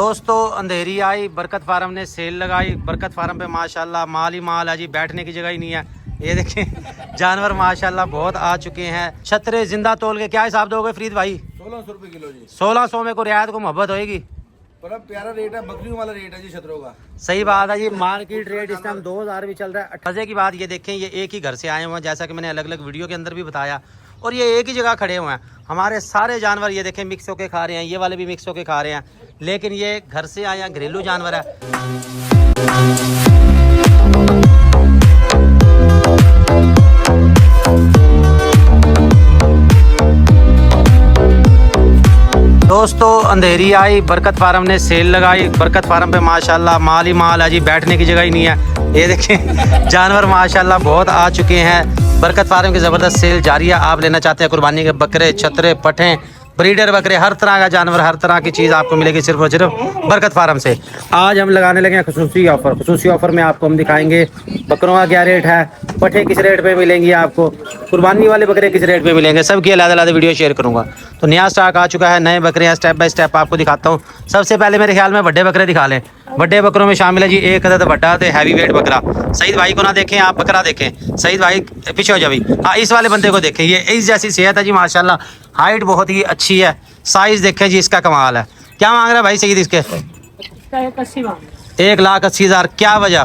दोस्तों अंधेरी आई, बरकत फार्म ने सेल लगाई। बरकत फार्म पे माशाल्लाह माल ही माल है जी, बैठने की जगह ही नहीं है। ये देखें जानवर माशाल्लाह बहुत आ चुके हैं। छतरे जिंदा तोल के क्या हिसाब दोगे फरीद भाई? 1600 रुपए किलो जी। 1600 में को रियायत को मोहब्बत होएगी। बड़ा प्यारा रेट है, बकरियों वाला रेट है जी छतरों का। सही बात है जी। मार्केट रेट इस टाइम 2000 भी चल रहा है। मजे की बात ये देखें, ये एक ही घर से आए हुए हैं, जैसा कि मैंने अलग अलग वीडियो के अंदर भी बताया, और ये एक ही जगह खड़े हुए हैं। हमारे सारे जानवर ये देखें मिक्स होके खा रहे हैं, ये वाले भी मिक्स होके खा रहे हैं, लेकिन ये घर से आए हैं, घरेलू जानवर है। दोस्तों अंधेरी आई, बरकत फार्म ने सेल लगाई। बरकत फार्म पे माशाल्लाह माल ही माल है जी, बैठने की जगह ही नहीं है। ये देखें जानवर माशाल्लाह बहुत आ चुके हैं। बरकत फार्म की ज़बरदस्त सेल जारी है। आप लेना चाहते हैं कुर्बानी के बकरे, छतरे, पठे, ब्रीडर बकरे, हर तरह का जानवर, हर तरह की चीज़ आपको मिलेगी सिर्फ और सिर्फ बरकत फार्म से। आज हम लगाने लगे हैं खसूसी ऑफर। खसूसी ऑफर में आपको हम दिखाएंगे बकरों का क्या रेट है, पठे किस रेट पे मिलेंगी आपको, कुर्बानी वाले बकरे किस रेट पे मिलेंगे, सबकी अलग-अलग वीडियो शेयर करूंगा। तो नया स्टॉक आ चुका है, नए बकरे हैं, स्टेप बाय स्टेप आपको दिखाता हूँ। सबसे पहले मेरे ख्याल में बड़े बकरे दिखा लें। बड़े बकरों में शामिल है जी एक अदद बड़ा तो हैवी वेट बकरा। सईद भाई को ना देखें आप, बकरा देखें। सईद भाई पीछे हो जाए भाई। हाँ, इस वाले बंदे को देखें, ये इस जैसी सेहत है जी माशाल्लाह, हाइट बहुत ही अच्छी है, साइज देखें जी इसका कमाल है। क्या मांग रहा है भाई सईद इसके? 1,80,000। क्या वजह?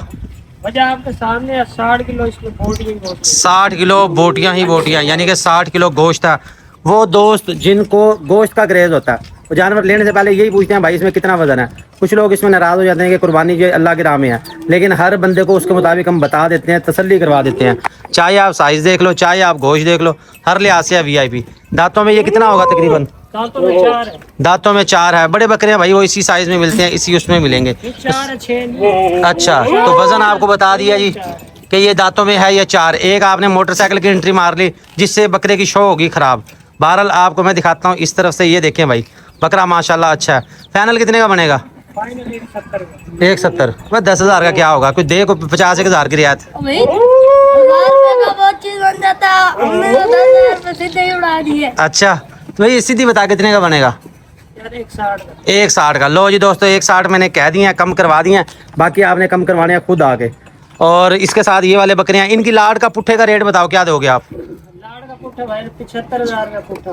आपके सामने 60 किलो इसमें बोटियां 60 किलो बोटियां ही बोटियां, यानी कि 60 किलो गोश्त है। वो दोस्त जिनको गोश्त का क्रेज होता है वो जानवर लेने से पहले यही पूछते हैं भाई इसमें कितना वजन है। कुछ लोग इसमें नाराज हो जाते हैं कि कुर्बानी जो अल्लाह के राह में है, लेकिन हर बंदे को उसके मुताबिक हम बता देते हैं, तसल्ली करवा देते हैं। चाहे आप साइज देख लो, चाहे आप गोश्त देख लो, हर लिहाज से VIP। दांतों में ये कितना होगा तकरीबन? दांतों में 4 है। दांतों में 4 है। बड़े बकरे हैं भाई वो इसी साइज में मिलते हैं, इसी उसमें मिलेंगे। 4 6। अच्छा, तो वजन आपको बता दिया जी कि ये दांतों में है ये 4। एक आपने मोटरसाइकिल की एंट्री मार ली जिससे बकरे की शो होगी खराब। बहरहाल आपको मैं दिखाता हूँ इस तरफ से, ये देखें भाई बकरा माशाल्लाह अच्छा है। फाइनल कितने का बनेगा? 170। बस 10,000 का क्या होगा, कुछ दे को 50,000 की रियायत। अच्छा तो भाई सीधी बता कितने का बनेगा? 160 का। लो जी दोस्तों 160 मैंने कह दिए हैं, कम करवा दिए हैं, बाकी आपने कम करवाने हैं खुद आके। और इसके साथ ये वाले बकरियां, इनकी लाड का पुट्ठे का रेट बताओ क्या दोगे आप?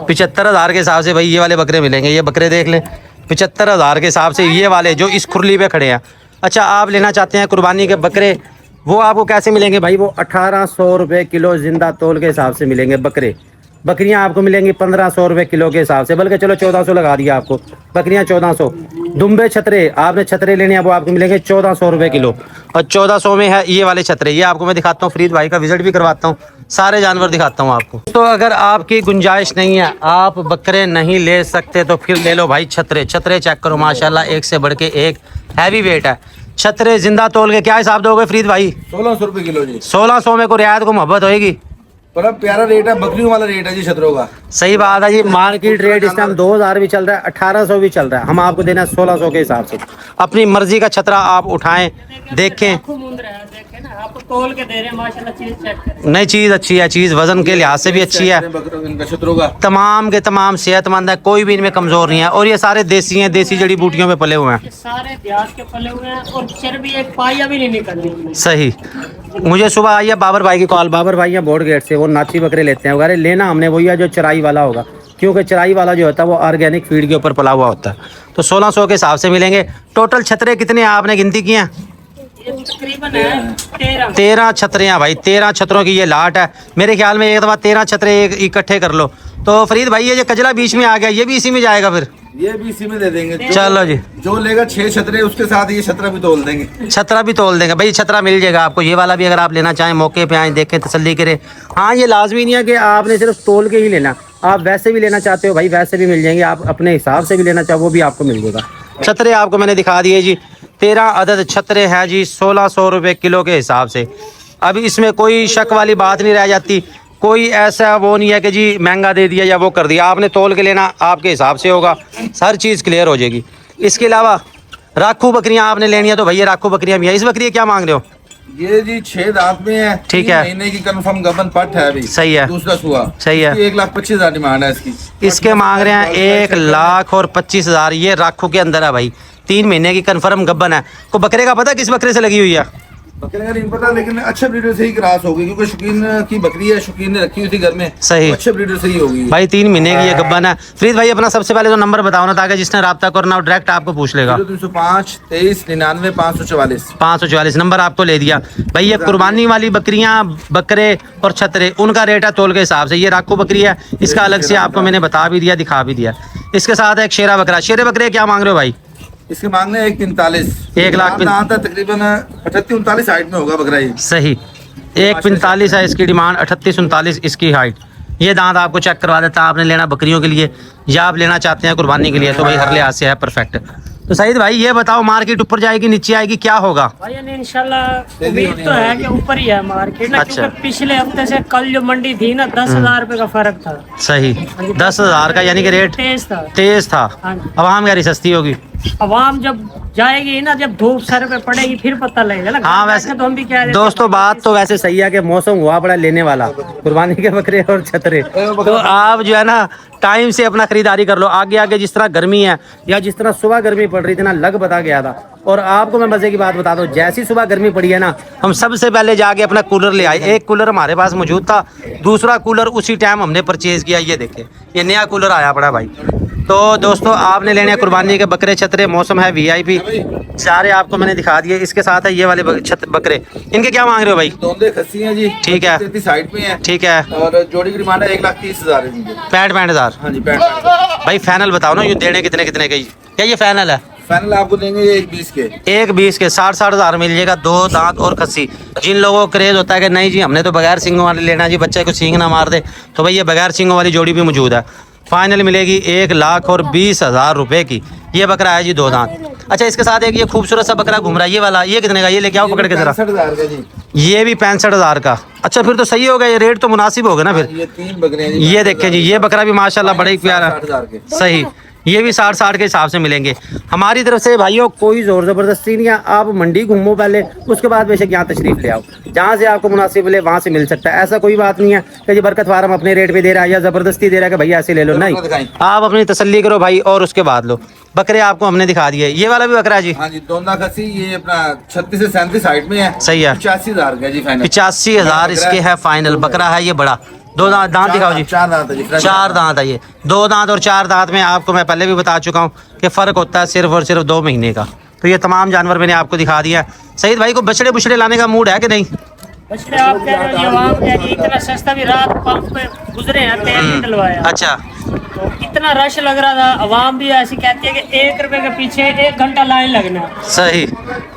75,000 के हिसाब से भाई ये वाले बकरे मिलेंगे। ये बकरे देख लें 75,000 के हिसाब से, ये वाले जो इस खुरली पे खड़े हैं। अच्छा, आप लेना चाहते हैं कुर्बानी के बकरे, वो आपको कैसे मिलेंगे भाई? वो 1800 रुपये किलो जिंदा तोल के हिसाब से मिलेंगे बकरे। बकरियां आपको मिलेंगी 1500 रुपये किलो के हिसाब से, बल्कि चलो 1400 लगा दिया आपको। बकरियां 1400। दुम्बे छतरे, आपने छतरे लेने हैं वो आपको मिलेंगे 1400 रुपये किलो। और 1400 में है ये वाले छतरे। ये आपको मैं दिखाता हूँ, फरीद भाई का विजिट भी करवाता हूँ, सारे जानवर दिखाता हूँ आपको। तो अगर आपकी गुंजाइश नहीं है, आप बकरे नहीं ले सकते, तो फिर ले लो भाई छतरे। छतरे चेक करो माशाल्लाह, एक से बढ़ के एक हैवी वेट है। छतरे जिंदा तोल के क्या हिसाब दोगे फरीद भाई? 1600 रुपए किलो जी। 1600 में को रियायत को मोहब्बत होएगी। बड़ा प्यारा रेट है, बकरियों वाला रेट है जी छतरों का। सही बात है जी। मार्केट रेट इस टाइम 2000 भी चल रहा है, 1800 भी चल रहा है। हम आपको देना 1600 के हिसाब से। अपनी मर्जी का छतरा आप उठाएं, देखें। आपको तोल के दे रहे हैं माशाल्लाह, चीज चेक करें। नई चीज अच्छी है, चीज वजन के लिहाज से भी अच्छी है। छतरों का तमाम के तमाम सेहतमंद है, कोई भी इनमें कमजोर नहीं है। और ये सारे देसी हैं, देसी जड़ी बूटियों पे पले हुए हैं। ये सारे ब्याज के पले हुए हैं और चर्बी एक पाया भी नहीं निकलनी। सही। मुझे सुबह आई है बाबर भाई की कॉल। बाबर भाई है बोर्ड गेट से, वो नाची बकरे लेते हैं। वगैरह लेना हमने वही है जो चराई वाला होगा, क्योंकि चराई वाला जो होता है वो ऑर्गेनिक फीड के ऊपर पला हुआ होता है। तो 1600 के हिसाब से मिलेंगे। टोटल छतरे कितने आपने गिनती की हैं? तकरीबन 13 छतरे हैं भाई। 13 छतरों की ये लाट है। मेरे ख्याल में एक दफ़ा 13 छतरे इकट्ठे कर लो। तो फरीद भाई ये जो कजला बीच में आ गया, ये भी इसी में जाएगा फिर? ये भी इसी में दे देंगे। चलो जी, जो लेगा 6 छतरे उसके साथ ये छतरा भी तोल देंगे। छतरा भी तोल देंगे भाई, छतरा मिल जाएगा आपको। ये वाला भी अगर आप लेना चाहें, मौके पे आए, देखें, तसल्ली करें। हाँ, ये लाजमी नहीं है कि आपने सिर्फ तोल के ही लेना, आप वैसे भी लेना चाहते हो भाई वैसे भी मिल जाएंगे। आप अपने हिसाब से भी लेना चाहो वो भी आपको मिल जाएगा। छतरे आपको मैंने दिखा दिए जी, 13 अदद छतरे हैं जी 1600 रुपये किलो के हिसाब से। अब इसमें कोई शक वाली बात नहीं रह जाती, कोई ऐसा वो नहीं है कि जी महंगा दे दिया या वो कर दिया। आपने तोल के लेना, आपके हिसाब से होगा, हर चीज़ क्लियर हो जाएगी। इसके अलावा राखू बकरियां आपने लेनी है तो भैया राखू बकरियां भी है। इस बकरी क्या मांग रहे हो? ये जी 6 दांत में है, ठीक है, महीने की कंफर्म गबन पट है अभी। सही है, दूसरा सुआ सही है। 1,25,000 डिमांड है इसकी। इसके मांग रहे हैं 1,25,000। ये राखू के अंदर है भाई, 3 महीने की कंफर्म गब्बन है। को बकरे का पता किस बकरे से लगी हुई है? बकरे का नहीं पता, लेकिन अच्छे ब्रीडर से ही क्रॉस होगी, क्योंकि शौकीन की बकरी है, शौकीन ने रखी हुई थी घर में। सही। तो अच्छे ब्रीडर से ही होगी भाई 3 महीने की ये गब्बन है। फरीद भाई अपना सबसे पहले तो नंबर बताओ ना, ताकि जिसने रब्ता करना हो डायरेक्ट आपको पूछ लेगा। 0305 23 99 544 544 नंबर आपको ले दिया। भाई ये कुर्बानी वाली बकरियां, बकरे और छतरे, उनका रेट है तोल के हिसाब से। ये राखू बकरी है, इसका अलग से आपको मैंने बता भी दिया, दिखा भी दिया। इसके साथ एक शेरा बकरा। शेरे बकरे क्या मांग रहे हो भाई? इसके मांगने 145 1 लाख तकरीबन 38-39 हाइट में होगा बकरा ये। सही। 145 है इसकी डिमांड, 38-39 इसकी हाइट। ये दांत आपको चेक करवा देता। आपने लेना बकरियों के लिए या आप लेना चाहते हैं कुर्बानी के लिए, तो भाई हर लिहाज से है परफेक्ट। तो सईद भाई ये बताओ, मार्केट ऊपर जाएगी नीचे आएगी, क्या होगा? भाई इंशाल्लाह उम्मीद तो है कि ऊपर ही है मार्केट ना, अच्छा। क्योंकि पिछले हफ्ते से कल जो मंडी थी ना 10,000 रुपए का फर्क था। सही। 10,000 का यानी कि रेट तेज था। तेज था। हाँ जी। अब हम कह रही सस्ती होगी। आवाम जब जाएगी ना, जब धूप सर पे पड़ेगी फिर पता लगेगा ना। हाँ घर वैसे बैठे तो हम भी कह रहे दोस्तों बात तो वैसे सही है कि मौसम हुआ बड़ा लेने वाला, कुर्बानी के बकरे और छतरे। तो आप जो है ना टाइम से अपना खरीदारी कर लो। आगे आगे जिस तरह गर्मी है या जिस तरह सुबह गर्मी पड़ रही थी ना, लग बता गया था। और आपको मैं मजे की बात बता दूं, जैसी सुबह गर्मी पड़ी है ना, हम सबसे पहले जाके अपना कूलर ले आए। एक कूलर हमारे पास मौजूद था, दूसरा कूलर उसी टाइम हमने परचेज किया। ये देखे, ये नया कूलर आया पड़ा भाई। तो दोस्तों आपने लेने कुर्बानी के बकरे छतरे, मौसम है VIP, सारे आपको मैंने दिखा दिए। इसके साथ है ये वाले बकरे, इनके क्या मांग रहे हो भाई? दोंदे खस्सी हैं जी, ठीक है। 33 हाइट में है। ठीक है। और जोड़ी की डिमांड है 1,30,000 है जी। 65,000 हाँ जी 65। भाई फाइनल बताओ ना, ये देने कितने कितने के? क्या ये फाइनल है? फाइनल आपको देंगे 1,20 के। 1,20 के 60,000 मिल जाएगा। 2 दांत और खस्सी। जिन लोगों को क्रेज होता है कि नहीं जी हमने तो बगैर सींगों वाली लेना जी, बच्चे को सींग ना मार दे, तो भाई ये बगैर सींगों वाली जोड़ी भी मौजूद है। फाइनल मिलेगी 1,20,000 रुपए की। ये बकरा है जी 2 दांत। अच्छा इसके साथ एक ये खूबसूरत सा बकरा घूम रहा है, ये वाला, ये कितने का? ये लेके आओ पकड़ के जरा। 65,000 का जी। ये भी 65,000 का। अच्छा फिर तो सही होगा, ये रेट तो मुनासिब होगा ना फिर। ये 3 बकरे हैं जी। ये देखें जी, ये बकरा भी माशाल्लाह बड़ा ही प्यारा। 60,000 के। सही। ये भी 60 के हिसाब से मिलेंगे। हमारी तरफ से भाइयों कोई जोर जबरदस्ती नहीं है। आप मंडी घूमो पहले, उसके बाद बेशक यहाँ तशरीफ ले आओ। जहाँ से आपको मुनासिब मिले वहाँ से मिल सकता है। ऐसा कोई बात नहीं है कि जी बरकत फार्म अपने रेट पे दे रहा है या जबरदस्ती दे रहा है कि भैया ऐसे ले लो। नहीं, आप अपनी तसल्ली करो भाई और उसके बाद लो। बकरे आपको हमने दिखा दिए। ये वाला भी बकरा है जी। हाँ जी दोंदा खस्सी, ये अपना 36 से 37 हाइट में है। सही है। 85,000 का जी फाइनल। 85,000 इसके है फाइनल। बकरा है ये बड़ा। 2 दांत दिखाओ जी। 4 दांत है जी। 4 दांत है ये। 2 दांत और 4 दांत में आपको मैं पहले भी बता चुका हूँ कि फ़र्क होता है सिर्फ और सिर्फ 2 महीने का। तो ये तमाम जानवर मैंने आपको दिखा दिया। सईद भाई को बछड़े बुछड़े लाने का मूड है कि नहीं? बछड़े आप कह रहे हो जी, आवाम कह रही है इतना सस्ता भी, रात पंप पे गुजरे हैं, तेल नहीं डलवाया। अच्छा। तो इतना रश लग रहा था, आवाम भी ऐसी कहती है कि 1 रुपए के पीछे 1 घंटा लाइन लगना। सही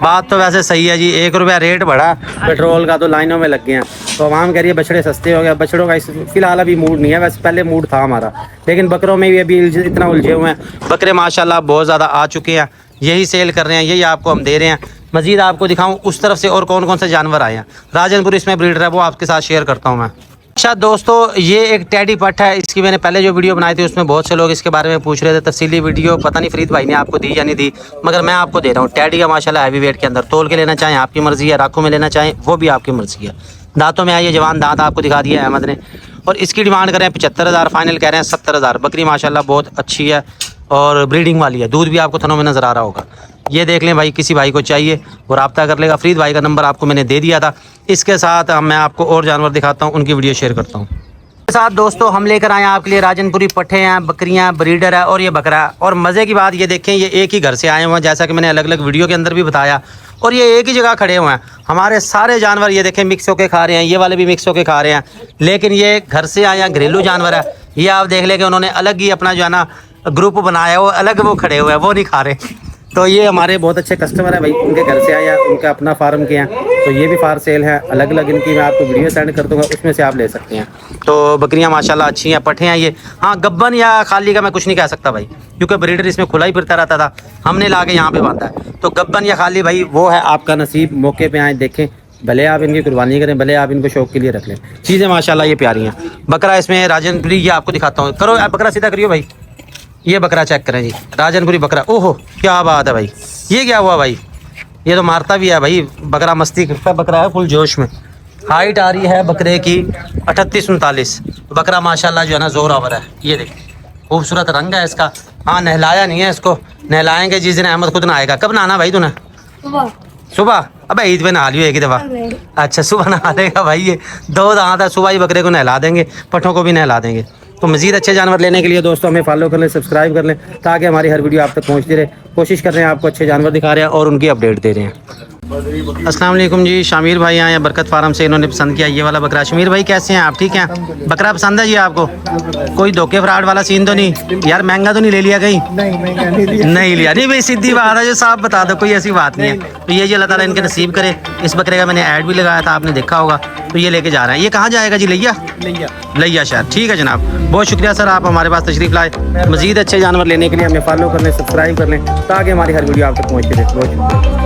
बात तो वैसे सही है जी। 1 रुपया रेट बढ़ा पेट्रोल का तो लाइनों में लग गए हैं। तो आवाम कह रही है बछड़े सस्ते हो गए। बछड़ों का फिलहाल अभी मूड नहीं है, वैसे पहले मूड था हमारा, लेकिन बकरों में भी अभी इतना उलझे हुए हैं। बकरे माशाल्लाह बहुत ज़्यादा आ चुके हैं, यही सेल कर रहे हैं, यही आपको हम दे रहे हैं। मजीद आपको दिखाऊं उस तरफ से और कौन कौन से जानवर आए हैं। राजनपुर इसमें ब्रीडर है, वो आपके साथ शेयर करता हूं मैं। अच्छा दोस्तों ये एक टेडी पट है। इसकी मैंने पहले जो वीडियो बनाई थी उसमें बहुत से लोग इसके बारे में पूछ रहे थे। तफसीली वीडियो पता नहीं फरीद भाई ने आपको दी या नहीं दी, मगर मैं आपको दे रहा हूँ। टेडी का माशाल्लाह हैवी वेट के अंदर, तोल के लेना चाहें आपकी मर्जी है, राखों में लेना चाहें वो भी आपकी मर्जी है। दांतों में आइए, जवान दांत आपको दिखा दिया है अहमद ने। और इसकी डिमांड करें 75,000, फाइनल कह रहे हैं 70,000। बकरी माशाल्लाह बहुत अच्छी है और ब्रीडिंग वाली है। दूध भी आपको थनों में नज़र आ रहा होगा। ये देख लें भाई, किसी भाई को चाहिए वो रब्ता कर लेगा। फरीद भाई का नंबर आपको मैंने दे दिया था। इसके साथ मैं आपको और जानवर दिखाता हूँ, उनकी वीडियो शेयर करता हूँ। साथ दोस्तों हम लेकर आए हैं आपके लिए राजनपुरी पट्ठे हैं, बकरियां, ब्रीडर है और ये बकरा है। और मज़े की बात ये देखें, ये एक ही घर से आए हुए हैं, जैसा कि मैंने अलग अलग वीडियो के अंदर भी बताया। और ये एक ही जगह खड़े हुए हैं। हमारे सारे जानवर ये देखें मिक्स होके खा रहे हैं, ये वाले भी मिक्स होके खा रहे हैं, लेकिन ये घर से आए हैं, घरेलू जानवर है। ये आप देख लें कि उन्होंने अलग ही अपना जो है ना ग्रुप बनाया, वो अलग वो खड़े हुए हैं, वो नहीं खा रहे। तो ये हमारे बहुत अच्छे कस्टमर है भाई, उनके घर से आए हैं, उनका अपना फार्म के हैं। तो ये भी फार सेल है, अलग अलग इनकी मैं आपको वीडियो सेंड कर दूंगा, उसमें से आप ले सकते हैं। तो बकरियां माशाल्लाह अच्छी हैं, पट्ठे हैं ये। हाँ गब्बन या खाली का मैं कुछ नहीं कह सकता भाई, क्योंकि ब्रीडर इसमें खुला ही फिरता रहता था, हमने ला के यहाँ पे बांधा है। तो गब्बन या खाली भाई वो है आपका नसीब। मौके पे आए देखें, भले आप इनकी कुर्बानी करें, भले आप इनको शौक के लिए रख लें। चीज़ें माशाल्लाह ये प्यारी हैं। बकरा इसमें राजनपुरी, ये आपको दिखाता हूँ। करो बकरा सीधा करियो भाई। ये बकरा चेक करें जी, राजनपुरी बकरा। ओहो क्या बात है भाई, ये क्या हुआ भाई, ये तो मारता भी है भाई। बकरा मस्ती करता बकरा है, फुल जोश में। हाइट आ रही है बकरे की 38-39। बकरा माशाल्लाह जो है ना जोर आवर है। ये देखिए खूबसूरत रंग है इसका। हाँ नहलाया नहीं है इसको, नहलाएंगे जिस दिन अहमद खुद नहाएगा। कब नहाना भाई तूने? सुबह? अबे ईद पे नहा लियो एक ही दफ़ा। अच्छा सुबह नहा लेगा भाई ये। 2 दांत है, सुबह ही बकरे को नहला देंगे, पठों को भी नहला देंगे। तो मज़ीद अच्छे जानवर लेने के लिए दोस्तों हमें फॉलो कर लें, सब्सक्राइब कर लें, ताकि हमारी हर वीडियो आप तक पहुँचती रहे। कोशिश कर रहे हैं आपको अच्छे जानवर दिखा रहे हैं और उनकी अपडेट दे रहे हैं। अस्सलाम वालेकुम जी, शामिर भाई आए हैं बरकत फार्म से, इन्होंने पसंद किया ये वाला बकरा। शमीर भाई कैसे हैं आप? ठीक हैं? बकरा पसंद है जी आपको? कोई धोखे फ्रॉड वाला सीन तो नहीं यार? महंगा तो नहीं ले लिया कहीं? नहीं लिया। नहीं भाई सीधी बात है, जो साफ बता दो, कोई ऐसी बात नहीं है। तो ये जी अल्लाह ताला इनके नसीब करे। इस बकरे का मैंने ऐड भी लगाया था, आपने देखा होगा। तो ये लेके जा रहे हैं। ये कहाँ जाएगा जी? लिया शहर। ठीक है जनाब, बहुत शुक्रिया सर, आप हमारे पास तशरीफ़ लाए। मज़ीद अच्छे जानवर लेने के लिए हमें फॉलो कर लें, सब्सक्राइब कर लें, ताकि हमारी हर वीडियो आप तक पहुँचती रहे। बहुत शुक्रिया।